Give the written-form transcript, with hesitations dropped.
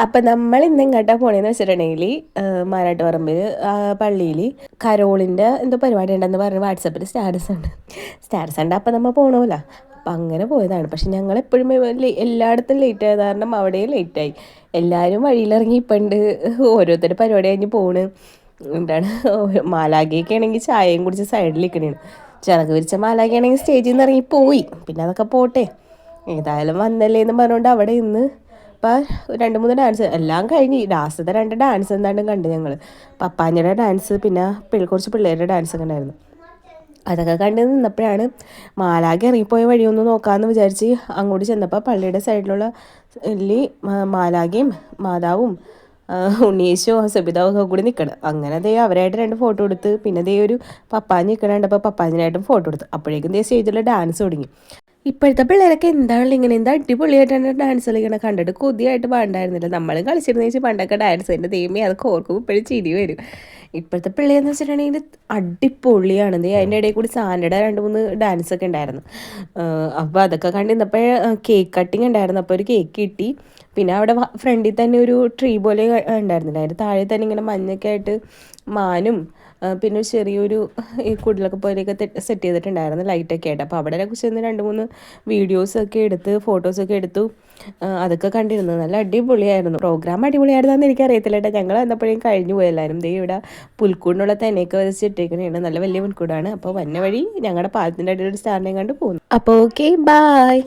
അപ്പം നമ്മൾ ഇന്ന് എങ്ങോട്ടാ പോണേന്ന് വെച്ചിട്ടുണ്ടെങ്കിൽ മാരാട്ടുപറമ്പിൽ പള്ളിയിൽ കരോളിൻ്റെ എന്തോ പരിപാടി ഉണ്ടെന്ന് പറഞ്ഞ് വാട്സപ്പിൽ സ്റ്റാറ്റസ് ഉണ്ട്. അപ്പം നമ്മൾ പോകണമല്ലോ. അപ്പം അങ്ങനെ പോയതാണ്. പക്ഷെ ഞങ്ങൾ എപ്പോഴും എല്ലായിടത്തും ലേറ്റ് ആയത് കാരണം അവിടെയും ലേറ്റായി. എല്ലാവരും വഴിയിലിറങ്ങി ഇപ്പം ഉണ്ട്. ഓരോരുത്തർ പരിപാടി കഴിഞ്ഞ് പോണ്. എന്താണ് മാലാഖയൊക്കെ ആണെങ്കിൽ ചായയും കുടിച്ച് സൈഡിൽ നിൽക്കണേണ്. ചിറക് വിരിച്ച മാലാഖയാണെങ്കിൽ സ്റ്റേജിൽ നിന്ന് ഇറങ്ങി പോയി. പിന്നെ അതൊക്കെ പോട്ടെ, ഏതായാലും വന്നല്ലേ എന്ന് പറഞ്ഞുകൊണ്ട് അവിടെ ഇന്ന് അപ്പം 2-3 ഡാൻസ് എല്ലാം കഴിഞ്ഞ് ലാസ്റ്റത്തെ 2 ഡാൻസ് എന്താണ്ടും കണ്ട് ഞങ്ങൾ. പപ്പാഞ്ഞിയുടെ ഡാൻസ്, പിന്നെ കുറച്ച് പിള്ളേരുടെ ഡാൻസ് ഒക്കെ ഉണ്ടായിരുന്നു. അതൊക്കെ കണ്ട് നിന്നപ്പോഴാണ് മാലാഖ ഇറങ്ങിപ്പോയ വഴിയൊന്ന് നോക്കാമെന്ന് വിചാരിച്ച് അങ്ങോട്ട് ചെന്നപ്പോൾ പള്ളിയുടെ സൈഡിലുള്ള മാലാഖയും മാതാവും ഉണ്ണീശോ സബിതാവും ഒക്കെ കൂടി നിൽക്കണം. അങ്ങനെ ദേ അവരായിട്ട് 2 ഫോട്ടോ എടുത്ത്, പിന്നെ ദേ ഒരു പപ്പാഞ്ഞ് നിൽക്കണുണ്ടപ്പോൾ പപ്പാഞ്ഞിനായിട്ടും ഫോട്ടോ എടുത്ത്. അപ്പോഴേക്കും ദേ സ്റ്റേജിൽ ഡാൻസ് തുടങ്ങി. ഇപ്പോഴത്തെ പിള്ളേരൊക്കെ എന്താണല്ലോ ഇങ്ങനെ എന്താ അടിപൊളിയായിട്ടാണ് ഡാൻസ് കളിക്കണം. കണ്ടിട്ട് കൊതിയായിട്ട് പാണ്ടായിരുന്നില്ല. നമ്മൾ കളിച്ചിരുന്ന വെച്ചാൽ പണ്ടൊക്കെ ഡാൻസ് എൻ്റെ ദൈവമേ അതൊക്കെ ഓർക്കുമ്പോൾ ഇപ്പോഴും ചിരി വരും. ഇപ്പോഴത്തെ പിള്ളേരെന്ന് വെച്ചിട്ടുണ്ടെങ്കിൽ അടിപൊളിയാണ്. അതിൻ്റെ ഇടയിൽ കൂടി സാൻഡയുടെ 2-3 ഡാൻസ് ഒക്കെ ഉണ്ടായിരുന്നു. അപ്പോൾ അതൊക്കെ കണ്ടിരുന്നപ്പോൾ കേക്ക് കട്ടിങ് ഉണ്ടായിരുന്നു. അപ്പോൾ ഒരു കേക്ക് കിട്ടി. പിന്നെ അവിടെ ഫ്രണ്ടിൽ തന്നെ ഒരു ട്രീ പോലെ ഉണ്ടായിരുന്നില്ല, അതിൻ്റെ താഴെ തന്നെ ഇങ്ങനെ മഞ്ഞൊക്കെ ആയിട്ട് മാനും പിന്നെ ചെറിയൊരു ഈ കുടിലൊക്കെ പോലെയൊക്കെ സെറ്റ് ചെയ്തിട്ടുണ്ടായിരുന്നു ലൈറ്റൊക്കെ ആയിട്ട്. അപ്പോൾ അവിടെ ചെന്ന് 2-3 വീഡിയോസൊക്കെ എടുത്ത് ഫോട്ടോസൊക്കെ എടുത്തു. അതൊക്കെ കണ്ടിരുന്നു. നല്ല അടിപൊളിയായിരുന്നു. പ്രോഗ്രാം അടിപൊളിയായിരുന്നെന്ന് എനിക്കറിയത്തില്ല കേട്ടോ. ഞങ്ങൾ വന്നപ്പോഴേക്കും കഴിഞ്ഞു പോയെല്ലാവരും. ദേ ഇവിടെ പുൽക്കൂടിനുള്ള തന്നെയൊക്കെ വെച്ചിട്ടേക്കണേണ്. നല്ല വലിയ പുൽക്കൂടാണ്. അപ്പോൾ വന്ന വഴി ഞങ്ങളുടെ പാലത്തിൻ്റെ അടിയിൽ ഒരു സ്റ്റാറിനെയും കണ്ട് പോകുന്നു. അപ്പോൾ ഓക്കെ, ബായ്.